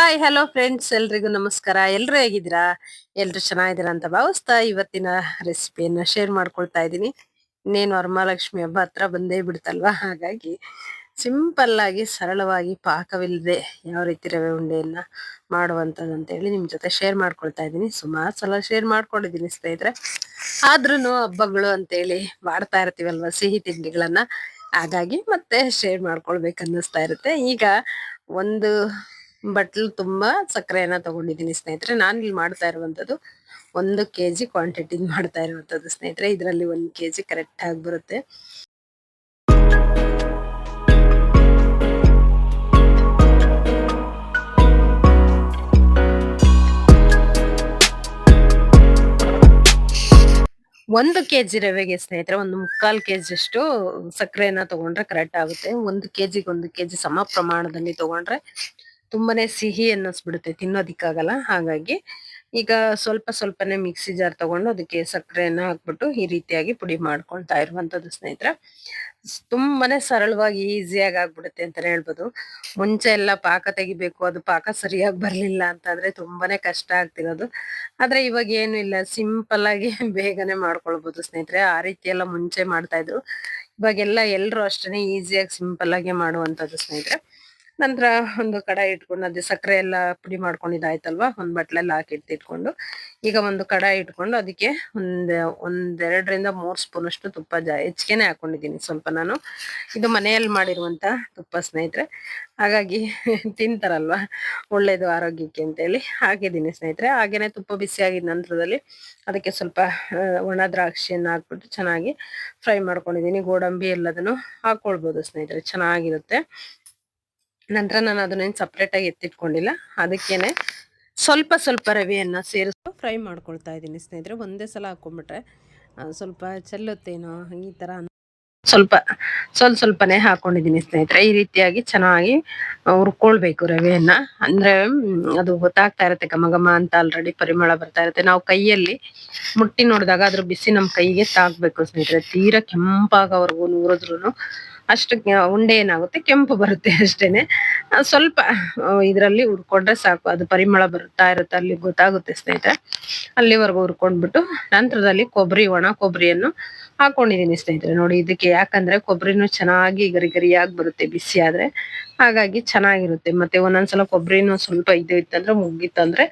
Hi hello friends, ಎಲ್ರಿಗೂ ನಮಸ್ಕಾರ. ಎಲ್ರು ಹೇಗಿದ್ದೀರಾ? ಎಲ್ರು ಚೆನ್ನಾಗಿದ್ದೀರಾ ಅಂತ ಭಾವಿಸ್ತಾ ಇವತ್ತಿನ ರೆಸಿಪಿಯನ್ನ ಶೇರ್ ಮಾಡ್ಕೊಳ್ತಾ ಇದ್ದೀನಿ. ಇನ್ನೇನು ವರಮಹಾಲಕ್ಷ್ಮಿ ಹಬ್ಬ ಹತ್ರ ಬಂದೇ ಬಿಡ್ತಲ್ವಾ, ಹಾಗಾಗಿ ಸಿಂಪಲ್ ಆಗಿ ಸರಳವಾಗಿ ಪಾಕವಿಲ್ಲದೆ ಯಾವ ರೀತಿ ರವೆ ಉಂಡೆಯನ್ನ ಮಾಡುವಂಥದ್ದು ಅಂತ ಹೇಳಿ ನಿಮ್ ಜೊತೆ ಶೇರ್ ಮಾಡ್ಕೊಳ್ತಾ ಇದ್ದೀನಿ. ಸುಮಾರು ಸಲ ಶೇರ್ ಮಾಡ್ಕೊಂಡಿದ್ದೀನಿ ಸ್ನೇಹಿತರೆ, ಆದ್ರೂನು ಹಬ್ಬಗಳು ಅಂತೇಳಿ ಮಾಡ್ತಾ ಇರ್ತೀವಲ್ವಾ ಸಿಹಿ ತಿಂಡಿಗಳನ್ನ, ಹಾಗಾಗಿ ಮತ್ತೆ ಶೇರ್ ಮಾಡ್ಕೊಳ್ಬೇಕು ಅನ್ನಿಸ್ತಾ ಇರುತ್ತೆ. ಈಗ ಒಂದು ಬಟ್ಲು ತುಂಬಾ ಸಕ್ಕರೆಯನ್ನ ತಗೊಂಡಿದ್ದೀನಿ ಸ್ನೇಹಿತರೆ. ನಾನು ಇಲ್ಲಿ ಮಾಡ್ತಾ ಇರುವಂತದ್ದು 1 kg ಕ್ವಾಂಟಿಟಿ ಮಾಡ್ತಾ ಇರುವಂತದ್ದು ಸ್ನೇಹಿತರೆ. ಇದರಲ್ಲಿ 1 kg ಕರೆಕ್ಟ್ ಆಗಿ ಬರುತ್ತೆ. ಒಂದು ಕೆಜಿ ರವೆಗೆ ಸ್ನೇಹಿತರೆ 1/4 kg ಅಷ್ಟು ಸಕ್ಕರೆಯನ್ನ ತಗೊಂಡ್ರೆ ಕರೆಕ್ಟ್ ಆಗುತ್ತೆ. 1 kg 1 kg ಸಮ ಪ್ರಮಾಣದಲ್ಲಿ ತಗೊಂಡ್ರೆ ತುಂಬಾನೇ ಸಿಹಿ ಅನ್ನಿಸ್ಬಿಡುತ್ತೆ, ತಿನ್ನೋದಿಕ್ಕಾಗಲ್ಲ. ಹಾಗಾಗಿ ಈಗ ಸ್ವಲ್ಪ ಸ್ವಲ್ಪನೇ ಮಿಕ್ಸಿ ಜಾರ್ ತಗೊಂಡು ಅದಕ್ಕೆ ಸಕ್ಕರೆಯನ್ನ ಹಾಕ್ಬಿಟ್ಟು ಈ ರೀತಿಯಾಗಿ ಪುಡಿ ಮಾಡ್ಕೊಳ್ತಾ ಇರುವಂತದ್ದು ಸ್ನೇಹಿತರೆ. ತುಂಬಾನೇ ಸರಳವಾಗಿ ಈಸಿಯಾಗಿ ಆಗ್ಬಿಡುತ್ತೆ ಅಂತಾನೆ ಹೇಳ್ಬೋದು. ಮುಂಚೆ ಎಲ್ಲ ಪಾಕ ತೆಗಿಬೇಕು, ಅದು ಪಾಕ ಸರಿಯಾಗಿ ಬರ್ಲಿಲ್ಲ ಅಂತಂದ್ರೆ ತುಂಬಾನೇ ಕಷ್ಟ ಆಗ್ತಿರೋದು. ಆದ್ರೆ ಇವಾಗ ಏನು ಇಲ್ಲ, ಸಿಂಪಲ್ ಆಗಿ ಬೇಗನೆ ಮಾಡ್ಕೊಳ್ಬಹುದು ಸ್ನೇಹಿತರೆ. ಆ ರೀತಿ ಎಲ್ಲ ಮುಂಚೆ ಮಾಡ್ತಾ ಇದ್ರು. ಇವಾಗೆಲ್ಲ ಎಲ್ರು ಅಷ್ಟೇನೆ ಈಸಿಯಾಗಿ ಸಿಂಪಲ್ ಆಗಿ ಮಾಡುವಂತದ್ದು ಸ್ನೇಹಿತರೆ. ನಂತರ ಒಂದು ಕಡಾಯಿ ಇಟ್ಕೊಂಡು ಅದೇ ಸಕ್ಕರೆ ಎಲ್ಲ ಪುಡಿ ಮಾಡ್ಕೊಂಡಿದ್ದಾಯ್ತಲ್ವಾ, ಒಂದ್ ಬಟ್ಲಲ್ಲಿ ಹಾಕಿ ಎತ್ತಿಟ್ಕೊಂಡು ಈಗ ಒಂದು ಕಡಾಯಿ ಇಟ್ಕೊಂಡು ಅದಕ್ಕೆ ಒಂದೆರಡರಿಂದ 3 ಸ್ಪೂನ್ ಅಷ್ಟು ತುಪ್ಪ ಹೆಚ್ಚಿಗೆನೆ ಹಾಕೊಂಡಿದ್ದೀನಿ. ಸ್ವಲ್ಪ ನಾನು ಇದು ಮನೆಯಲ್ಲಿ ಮಾಡಿರುವಂತ ತುಪ್ಪ ಸ್ನೇಹಿತರೆ, ಹಾಗಾಗಿ ತಿಂತಾರಲ್ವಾ ಒಳ್ಳೇದು ಆರೋಗ್ಯಕ್ಕೆ ಅಂತ ಹೇಳಿ ಹಾಕಿದ್ದೀನಿ ಸ್ನೇಹಿತರೆ. ಹಾಗೇನೆ ತುಪ್ಪ ಬಿಸಿ ಆಗಿದ ನಂತರದಲ್ಲಿ ಅದಕ್ಕೆ ಸ್ವಲ್ಪ ಒಣ ದ್ರಾಕ್ಷಿಯನ್ನ ಹಾಕ್ಬಿಟ್ಟು ಚೆನ್ನಾಗಿ ಫ್ರೈ ಮಾಡ್ಕೊಂಡಿದ್ದೀನಿ. ಗೋಡಂಬಿ ಎಲ್ಲದನ್ನು ಹಾಕೊಳ್ಬಹುದು ಸ್ನೇಹಿತರೆ, ಚೆನ್ನಾಗಿರುತ್ತೆ. ನಂತರ ನಾನು ಅದನ್ನೇನು ಸಪ್ರೇಟ್ ಆಗಿ ಎತ್ತಿಟ್ಕೊಂಡಿಲ್ಲ, ಅದಕ್ಕೇನೆ ಸ್ವಲ್ಪ ಸ್ವಲ್ಪ ರವೆಯನ್ನ ಸೇರಿಸ್ತು ಫ್ರೈ ಮಾಡ್ಕೊಳ್ತಾ ಇದ್ದೀನಿ ಸ್ನೇಹಿತರೆ. ಒಂದೇ ಸಲ ಹಾಕೊಂಡ್ಬಿಟ್ರೆ ಸ್ವಲ್ಪ ಚೆಲ್ಲುತ್ತೇನೋ ಈ ತರ ಸ್ವಲ್ಪ ಸ್ವಲ್ಪನೇ ಹಾಕೊಂಡಿದ್ದೀನಿ ಸ್ನೇಹಿತರೆ. ಈ ರೀತಿಯಾಗಿ ಚೆನ್ನಾಗಿ ಹುರ್ಕೊಳ್ಬೇಕು ರವೆಯನ್ನ. ಅಂದ್ರೆ ಅದು ಗೊತ್ತಾಗ್ತಾ ಇರುತ್ತೆ, ಘಮ ಘಮ ಅಂತ ಆಲ್ರೆಡಿ ಪರಿಮಳ ಬರ್ತಾ ಇರುತ್ತೆ. ನಾವು ಕೈಯಲ್ಲಿ ಮುಟ್ಟಿ ನೋಡಿದಾಗ ಅದ್ರ ಬಿಸಿ ನಮ್ ಕೈಗೆ ತಾಗ್ಬೇಕು ಸ್ನೇಹಿತರೆ. ತೀರಾ ಕೆಂಪಾಗವರೆಗೂ ನುರಿದ್ರುನು ಅಷ್ಟು ಉಂಡೆ ಏನಾಗುತ್ತೆ, ಕೆಂಪು ಬರುತ್ತೆ ಅಷ್ಟೇನೆ. ಸ್ವಲ್ಪ ಇದರಲ್ಲಿ ಹುರ್ಕೊಂಡ್ರೆ ಸಾಕು, ಅದು ಪರಿಮಳ ಬರುತ್ತಾ ಇರುತ್ತೆ, ಅಲ್ಲಿ ಗೊತ್ತಾಗುತ್ತೆ ಸ್ನೇಹಿತರೆ. ಅಲ್ಲಿವರೆಗೂ ಹುರ್ಕೊಂಡ್ಬಿಟ್ಟು ನಂತರದಲ್ಲಿ ಒಣ ಕೊಬ್ಬರಿಯನ್ನು ಹಾಕೊಂಡಿದೀನಿ ಸ್ನೇಹಿತರೆ. ನೋಡಿ, ಇದಕ್ಕೆ ಯಾಕಂದ್ರೆ ಕೊಬ್ಬರಿನೂ ಚೆನ್ನಾಗಿ ಗರಿ ಗರಿಯಾಗಿ ಬರುತ್ತೆ ಬಿಸಿ ಆದ್ರೆ, ಹಾಗಾಗಿ ಚೆನ್ನಾಗಿರುತ್ತೆ. ಮತ್ತೆ ಒಂದೊಂದ್ಸಲ ಕೊಬ್ಬರಿನೂ ಸ್ವಲ್ಪ ಇದು ಇತ್ತಂದ್ರೆ ಮುಗ್ಗಿತ್ತಂದ್ರೆ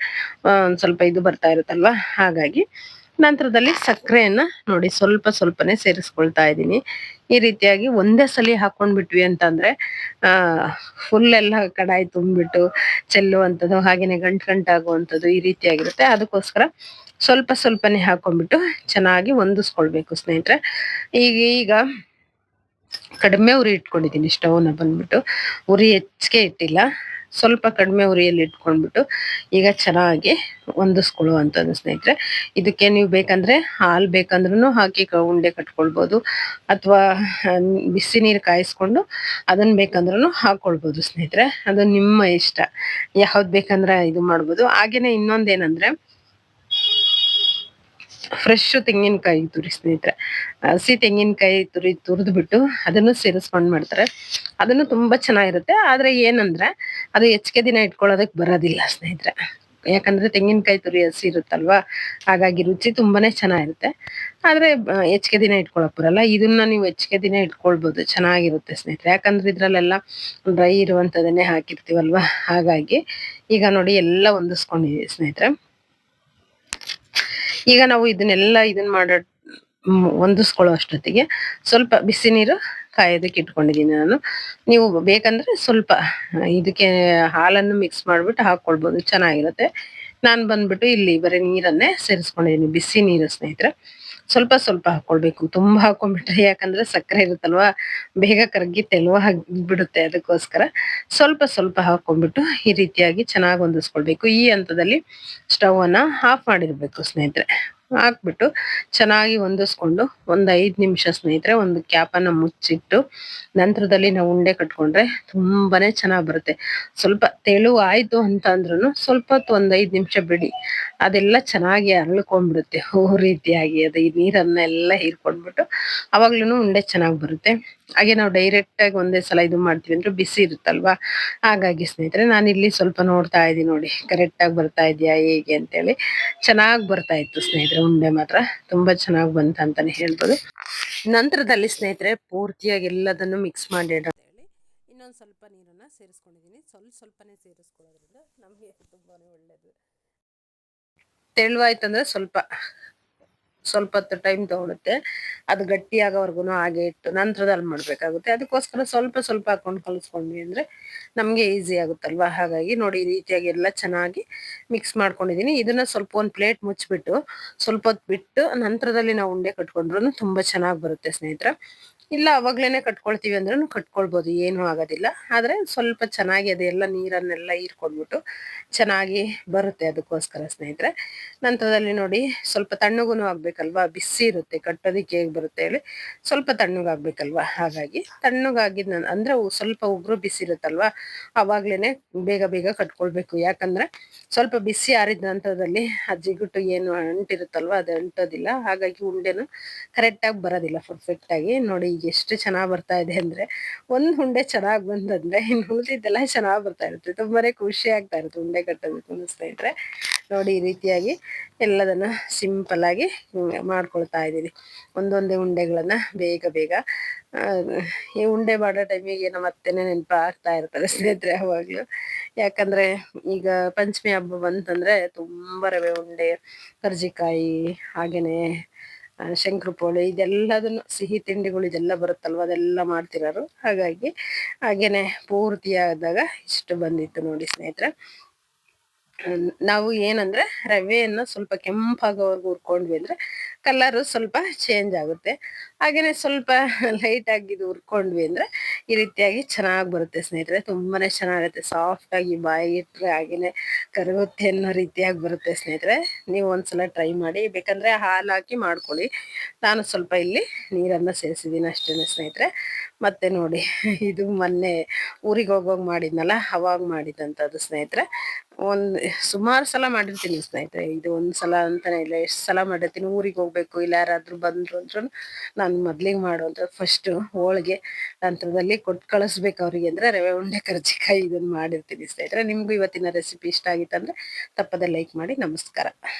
ಒಂದ್ ಸ್ವಲ್ಪ ಇದು ಬರ್ತಾ ಇರುತ್ತಲ್ವಾ, ಹಾಗಾಗಿ ನಂತರದಲ್ಲಿ ಸಕ್ಕರೆಯನ್ನ ನೋಡಿ ಸ್ವಲ್ಪನೇ ಸೇರಿಸ್ಕೊಳ್ತಾ ಇದ್ದೀನಿ. ಈ ರೀತಿಯಾಗಿ ಒಂದೇ ಸಲಿ ಹಾಕೊಂಡ್ಬಿಟ್ವಿ ಅಂತಂದ್ರೆ ಫುಲ್ ಎಲ್ಲ ಕಡಾಯಿ ತುಂಬಿಟ್ಟು ಚೆಲ್ಲುವಂಥದ್ದು, ಹಾಗೇನೆ ಗಂಟಾಗುವಂಥದ್ದು ಈ ರೀತಿಯಾಗಿರುತ್ತೆ. ಅದಕ್ಕೋಸ್ಕರ ಸ್ವಲ್ಪನೇ ಹಾಕೊಂಡ್ಬಿಟ್ಟು ಚೆನ್ನಾಗಿ ಹೊಂದಿಸ್ಕೊಳ್ಬೇಕು ಸ್ನೇಹಿತರೆ. ಈಗ ಕಡಿಮೆ ಉರಿ ಇಟ್ಕೊಂಡಿದ್ದೀನಿ ಸ್ಟವ್ನ ಬಂದ್ಬಿಟ್ಟು, ಉರಿ ಹೆಚ್ಚಿಗೆ ಇಟ್ಟಿಲ್ಲ, ಸ್ವಲ್ಪ ಕಡಿಮೆ ಉರಿಯಲ್ಲಿ ಇಟ್ಕೊಂಡ್ಬಿಟ್ಟು ಈಗ ಚೆನ್ನಾಗಿ ಹೊಂದಿಸ್ಕೊಳ್ಳುವಂಥದ್ದು ಸ್ನೇಹಿತರೆ. ಇದಕ್ಕೆ ನೀವು ಬೇಕಂದ್ರೆ ಹಾಲು ಬೇಕಂದ್ರೂ ಹಾಕಿ ಉಂಡೆ ಕಟ್ಕೊಳ್ಬೋದು, ಅಥವಾ ಬಿಸಿ ನೀರು ಕಾಯಿಸ್ಕೊಂಡು ಅದನ್ನ ಬೇಕಂದ್ರೂ ಹಾಕೊಳ್ಬೋದು ಸ್ನೇಹಿತರೆ. ಅದು ನಿಮ್ಮ ಇಷ್ಟ, ಯಾವ್ದು ಬೇಕಂದ್ರೆ ಇದು ಮಾಡ್ಬೋದು. ಹಾಗೇನೆ ಇನ್ನೊಂದೇನಂದ್ರೆ ಫ್ರೆಶ್ ತೆಂಗಿನಕಾಯಿ ತುರಿ ಸ್ನೇಹಿತರೆ, ಹಸಿ ತೆಂಗಿನಕಾಯಿ ತುರಿದು ಬಿಟ್ಟು ಅದನ್ನು ಸೇರಿಸ್ಕೊಂಡ್ ಮಾಡ್ತಾರೆ. ಅದನ್ನು ತುಂಬಾ ಚೆನ್ನಾಗಿರುತ್ತೆ. ಆದ್ರೆ ಏನಂದ್ರೆ ಅದು ಹೆಚ್ಚಿಗೆ ದಿನ ಇಟ್ಕೊಳ್ಳೋದಕ್ಕೆ ಬರೋದಿಲ್ಲ ಸ್ನೇಹಿತರೆ, ಯಾಕಂದ್ರೆ ತೆಂಗಿನಕಾಯಿ ತುರಿ ಹಸಿ ಇರುತ್ತಲ್ವಾ, ಹಾಗಾಗಿ ರುಚಿ ತುಂಬಾನೇ ಚೆನ್ನಾಗಿರುತ್ತೆ. ಆದ್ರೆ ಹೆಚ್ಚಿಗೆ ದಿನ ಇಟ್ಕೊಳಕ್ ಬರಲ್ಲ. ಇದನ್ನ ನೀವು ಹೆಚ್ಚಿಗೆ ದಿನ ಇಟ್ಕೊಳ್ಬಹುದು, ಚೆನ್ನಾಗಿರುತ್ತೆ ಸ್ನೇಹಿತರೆ. ಯಾಕಂದ್ರೆ ಇದ್ರಲ್ಲೆಲ್ಲ ಡ್ರೈ ಇರುವಂತದನ್ನೇ ಹಾಕಿರ್ತೀವಲ್ವಾ, ಹಾಗಾಗಿ ಈಗ ನೋಡಿ ಎಲ್ಲ ಹೊಂದಿಸ್ಕೊಂಡಿದೀವಿ ಸ್ನೇಹಿತರೆ. ಈಗ ನಾವು ಇದನ್ನ ಹೊಂದಿಸ್ಕೊಳ್ಳೋ ಅಷ್ಟೊತ್ತಿಗೆ ಸ್ವಲ್ಪ ಬಿಸಿ ನೀರು ಕಾಯೋದಕ್ಕೆ ಇಟ್ಕೊಂಡಿದ್ದೀನಿ ನಾನು. ನೀವು ಬೇಕಂದ್ರೆ ಸ್ವಲ್ಪ ಇದಕ್ಕೆ ಹಾಲನ್ನು ಮಿಕ್ಸ್ ಮಾಡ್ಬಿಟ್ಟು ಹಾಕೊಳ್ಬೋದು, ಚೆನ್ನಾಗಿರುತ್ತೆ. ನಾನು ಬಂದ್ಬಿಟ್ಟು ಇಲ್ಲಿ ಬರೀ ನೀರನ್ನೇ ಸೇರಿಸ್ಕೊಂಡಿದ್ದೀನಿ, ಬಿಸಿ ನೀರು ಸ್ನೇಹಿತರೆ. ಸ್ವಲ್ಪ ಹಾಕೊಳ್ಬೇಕು, ತುಂಬಾ ಹಾಕೊಂಡ್ಬಿಟ್ರೆ ಯಾಕಂದ್ರೆ ಸಕ್ಕರೆ ಇರುತ್ತಲ್ವಾ, ಬೇಗ ಕರಗಿ ತೆಳುವಾಗ್ಬಿಡುತ್ತೆ. ಅದಕ್ಕೋಸ್ಕರ ಸ್ವಲ್ಪ ಹಾಕೊಂಡ್ಬಿಟ್ಟು ಈ ರೀತಿಯಾಗಿ ಚೆನ್ನಾಗಿ ಹೊಂದಿಸ್ಕೊಳ್ಬೇಕು. ಈ ಹಂತದಲ್ಲಿ ಸ್ಟವ್ ಅನ್ನ ಆಫ್ ಮಾಡಿರ್ಬೇಕು ಸ್ನೇಹಿತರೆ. ಹಾಕ್ಬಿಟ್ಟು ಚೆನ್ನಾಗಿ ಹೊಂದಿಸ್ಕೊಂಡು 5 ನಿಮಿಷ ಸ್ನೇಹಿತರೆ ಒಂದು ಕ್ಯಾಪನ್ನ ಮುಚ್ಚಿಟ್ಟು ನಂತರದಲ್ಲಿ ನಾವು ಉಂಡೆ ಕಟ್ಕೊಂಡ್ರೆ ತುಂಬಾನೇ ಚೆನ್ನಾಗಿ ಬರುತ್ತೆ. ಸ್ವಲ್ಪ ತೆಳು ಆಯ್ತು ಅಂತ ಅಂದ್ರೂ ಸ್ವಲ್ಪ ಹೊತ್ತು 5 ನಿಮಿಷ ಬಿಡಿ, ಅದೆಲ್ಲ ಚೆನ್ನಾಗಿ ಅರಳ್ಕೊಂಡ್ಬಿಡುತ್ತೆ. ರೀತಿಯಾಗಿ ಅದು ಈ ನೀರನ್ನೆಲ್ಲ ಹೀರ್ಕೊಂಡ್ಬಿಟ್ಟು ಅವಾಗ್ಲೂ ಉಂಡೆ ಚೆನ್ನಾಗಿ ಬರುತ್ತೆ. ಹಾಗೆ ನಾವು ಡೈರೆಕ್ಟ್ ಆಗಿ ಒಂದೇ ಸಲ ಇದು ಮಾಡ್ತೀವಿ ಅಂದ್ರೆ ಬಿಸಿ ಇರುತ್ತಲ್ವಾ, ಹಾಗಾಗಿ ಸ್ನೇಹಿತರೆ ನಾನಿಲ್ಲಿ ಸ್ವಲ್ಪ ನೋಡ್ತಾ ಇದ್ದೀನಿ ನೋಡಿ ಕರೆಕ್ಟ್ ಆಗಿ ಬರ್ತಾ ಇದೆಯಾ ಹೇಗೆ ಅಂತೇಳಿ. ಚೆನ್ನಾಗಿ ಬರ್ತಾ ಇತ್ತು ಸ್ನೇಹಿತರೆ, ಉಂಡೆ ಮಾತ್ರ ತುಂಬಾ ಚೆನ್ನಾಗಿ ಬಂತ ಅಂತಾನೆ ಹೇಳ್ಬೋದು. ನಂತರದಲ್ಲಿ ಸ್ನೇಹಿತರೆ ಪೂರ್ತಿಯಾಗಿ ಎಲ್ಲದನ್ನು ಮಿಕ್ಸ್ ಮಾಡಿ ಹೇಳಿ ಇನ್ನೊಂದು ಸ್ವಲ್ಪ ನೀರನ್ನ ಸೇರಿಸ್ಕೊಂಡಿದ್ದೀನಿ. ಸ್ವಲ್ಪನೇ ಸೇರಿಸ್ಕೊಳ್ಳೋದ್ರಿಂದ ನಮಗೆ ತುಂಬಾನೇ ಒಳ್ಳೇದು. ತೆಳುವಾಯ್ತಂದ್ರೆ ಸ್ವಲ್ಪ ಸ್ವಲ್ಪ ಹೊತ್ತು ಟೈಮ್ ತಗೊಳುತ್ತೆ. ಅದು ಗಟ್ಟಿ ಆಗೋವರ್ಗು ಹಾಗೆ ಇಟ್ಟು ನಂತರದಲ್ಲಿ ಮಾಡ್ಬೇಕಾಗುತ್ತೆ. ಅದಕ್ಕೋಸ್ಕರ ಸ್ವಲ್ಪ ಸ್ವಲ್ಪ ಹಾಕೊಂಡು ಕಲಿಸ್ಕೊಂಡ್ವಿ ಅಂದ್ರೆ ನಮ್ಗೆ ಈಸಿ ಆಗುತ್ತಲ್ವಾ. ಹಾಗಾಗಿ ನೋಡಿ ಈ ರೀತಿಯಾಗಿ ಎಲ್ಲ ಚೆನ್ನಾಗಿ ಮಿಕ್ಸ್ ಮಾಡ್ಕೊಂಡಿದೀನಿ. ಇದನ್ನ ಸ್ವಲ್ಪ ಒಂದ್ ಪ್ಲೇಟ್ ಮುಚ್ಚಿಬಿಟ್ಟು ಸ್ವಲ್ಪ ಹೊತ್ತು ಬಿಟ್ಟು ನಂತರದಲ್ಲಿ ನಾವು ಉಂಡೆ ಕಟ್ಕೊಂಡ್ರು ತುಂಬಾ ಚೆನ್ನಾಗಿ ಬರುತ್ತೆ ಸ್ನೇಹಿತರೆ. ಇಲ್ಲ ಅವಾಗ್ಲೇನೆ ಕಟ್ಕೊಳ್ತೀವಿ ಅಂದ್ರೂ ಕಟ್ಕೊಳ್ಬೋದು, ಏನು ಆಗೋದಿಲ್ಲ. ಆದ್ರೆ ಸ್ವಲ್ಪ ಚೆನ್ನಾಗಿ ಅದೆಲ್ಲ ನೀರನ್ನೆಲ್ಲ ಹೀರ್ಕೊಂಡ್ಬಿಟ್ಟು ಚೆನ್ನಾಗಿ ಬರುತ್ತೆ. ಅದಕ್ಕೋಸ್ಕರ ಸ್ನೇಹಿತರೆ ನಂತರದಲ್ಲಿ ನೋಡಿ ಸ್ವಲ್ಪ ತಣ್ಣಗುನು ಆಗ್ಬೇಕಲ್ವಾ, ಬಿಸಿ ಇರುತ್ತೆ ಕಟ್ಟೋದಿಕ್ಕೆ ಹೇಗ್ ಬರುತ್ತೆ ಹೇಳಿ, ಸ್ವಲ್ಪ ತಣ್ಣಗಾಗ್ಬೇಕಲ್ವಾ. ಹಾಗಾಗಿ ತಣ್ಣಗಾಗಿದ್ ಅಂದ್ರೆ ಸ್ವಲ್ಪ ಉಗುರು ಬಿಸಿ ಇರುತ್ತಲ್ವಾ, ಅವಾಗ್ಲೇನೆ ಬೇಗ ಬೇಗ ಕಟ್ಕೊಳ್ಬೇಕು. ಯಾಕಂದ್ರೆ ಸ್ವಲ್ಪ ಬಿಸಿ ಆರಿದ ನಂತರದಲ್ಲಿ ಆ ಜಿಗುಟು ಏನು ಅಂಟಿರುತ್ತಲ್ವಾ ಅದು ಅಂಟೋದಿಲ್ಲ. ಹಾಗಾಗಿ ಉಂಡೆನು ಕರೆಕ್ಟ್ ಆಗಿ ಬರೋದಿಲ್ಲ ಪರ್ಫೆಕ್ಟ್ ಆಗಿ. ನೋಡಿ ಈಗ ಎಷ್ಟು ಚೆನ್ನಾಗ್ ಬರ್ತಾ ಇದೆ ಅಂದ್ರೆ, ಒಂದ್ ಉಂಡೆ ಚೆನ್ನಾಗ್ ಬಂದಂದ್ರೆ ಇನ್ನು ಉಳಿದಿದ್ದೆಲ್ಲ ಚೆನ್ನಾಗ್ ಬರ್ತಾ ಇರುತ್ತೆ. ತುಂಬಾನೇ ಖುಷಿ ಆಗ್ತಾ ಇರುತ್ತೆ ಉಂಡೆ ಕಟ್ಟೋದಕ್ಕೆ ಅನಿಸ್ತಾ ಇದ್ರೆ. ನೋಡಿ ಈ ರೀತಿಯಾಗಿ ಎಲ್ಲದನ್ನ ಸಿಂಪಲ್ ಆಗಿ ಮಾಡ್ಕೊಳ್ತಾ ಇದ್ದೀನಿ. ಒಂದೊಂದೇ ಉಂಡೆಗಳನ್ನ ಬೇಗ ಬೇಗ ಈ ಉಂಡೆ ಮಾಡೋ ಟೈಮಿಗೆ ನಮ್ಮ ಅತ್ತೆನೇ ನೆನಪು ಆಗ್ತಾ ಇರ್ತಾರೆ ಸ್ನೇಹಿತರೆ ಯಾವಾಗ್ಲೂ. ಯಾಕಂದ್ರೆ ಈಗ ಪಂಚಮಿ ಹಬ್ಬ ಬಂತಂದ್ರೆ ತುಂಬಾ ರವೆ ಉಂಡೆ, ಕರ್ಜಿಕಾಯಿ, ಹಾಗೇನೆ ಶಂಕರಪೋಳಿ ಇದೆಲ್ಲದನ್ನು ಸಿಹಿ ತಿಂಡಿಗಳು ಇದೆಲ್ಲ ಬರುತ್ತಲ್ವ ಅದೆಲ್ಲ ಮಾಡ್ತಿರೋರು. ಹಾಗಾಗಿ ಹಾಗೇನೆ ಪೂರ್ತಿ ಆದಾಗ ಇಷ್ಟು ಬಂದಿತ್ತು ನೋಡಿ ಸ್ನೇಹಿತರೆ. ನಾವು ಏನಂದ್ರೆ ರವೆಯನ್ನ ಸ್ವಲ್ಪ ಕೆಂಪಾಗೋವರೆಗೂ ಹುರ್ಕೊಂಡ್ವಿ ಅಂದ್ರೆ ಕಲರ್ ಸ್ವಲ್ಪ ಚೇಂಜ್ ಆಗುತ್ತೆ. ಹಾಗೇನೆ ಸ್ವಲ್ಪ ಲೈಟ್ ಆಗಿ ಇದು ಹುರ್ಕೊಂಡ್ವಿ ಅಂದ್ರೆ ಈ ರೀತಿಯಾಗಿ ಚೆನ್ನಾಗಿ ಬರುತ್ತೆ ಸ್ನೇಹಿತರೆ. ತುಂಬಾನೇ ಚೆನ್ನಾಗಿರುತ್ತೆ, ಸಾಫ್ಟ್ ಆಗಿ ಬಾಯಿಗೆ ಇಟ್ರೆ ಹಾಗೇನೆ ಕರಗುತ್ತೆ ಅನ್ನೋ ರೀತಿಯಾಗಿ ಬರುತ್ತೆ ಸ್ನೇಹಿತರೆ. ನೀವು ಒಂದ್ಸಲ ಟ್ರೈ ಮಾಡಿ. ಬೇಕಂದ್ರೆ ಹಾಲು ಹಾಕಿ ಮಾಡ್ಕೊಳ್ಳಿ. ನಾನು ಸ್ವಲ್ಪ ಇಲ್ಲಿ ನೀರನ್ನ ಸೇರಿಸಿದ್ದೀನಿ ಅಷ್ಟೇನೆ ಸ್ನೇಹಿತರೆ. ಮತ್ತೆ ನೋಡಿ ಇದು ಮೊನ್ನೆ ಊರಿಗೆ ಹೋಗೋವಾಗ ಮಾಡಿದ್ನಲ್ಲ ಅವಾಗ ಮಾಡಿದಂಥದ್ದು ಸ್ನೇಹಿತರೆ. ಒಂದ್ ಸುಮಾರು ಸಲ ಮಾಡಿರ್ತೀನಿ ಸ್ನೇಹಿತರೆ, ಇದು ಒಂದ್ಸಲ ಅಂತಾನೆ ಇಲ್ಲ, ಎಷ್ಟು ಸಲ ಮಾಡಿರ್ತೀನಿ. ಊರಿಗೆ ಹೋಗ್ಬೇಕು ಇಲ್ಲ ಯಾರಾದ್ರೂ ಬಂದ್ರು ಅಂದ್ರೂ ನಾನು ಮೊದ್ಲಿಗೆ ಮಾಡುವಂತ ಫಸ್ಟ್ ಹೋಳಿಗೆ, ನಂತರದಲ್ಲಿ ಕೊಟ್ಟು ಕಳಿಸ್ಬೇಕು ಅವ್ರಿಗೆ ಅಂದ್ರೆ ರವೆ ಉಂಡೆ ಕರ್ಜಿಕಾಯಿ ಇದನ್ನ ಮಾಡಿರ್ತೀನಿ ಸ್ನೇಹಿತರೆ. ನಿಮ್ಗೂ ಇವತ್ತಿನ ರೆಸಿಪಿ ಇಷ್ಟ ಆಗಿತ್ತಂದ್ರೆ ತಪ್ಪದೆ ಲೈಕ್ ಮಾಡಿ. ನಮಸ್ಕಾರ.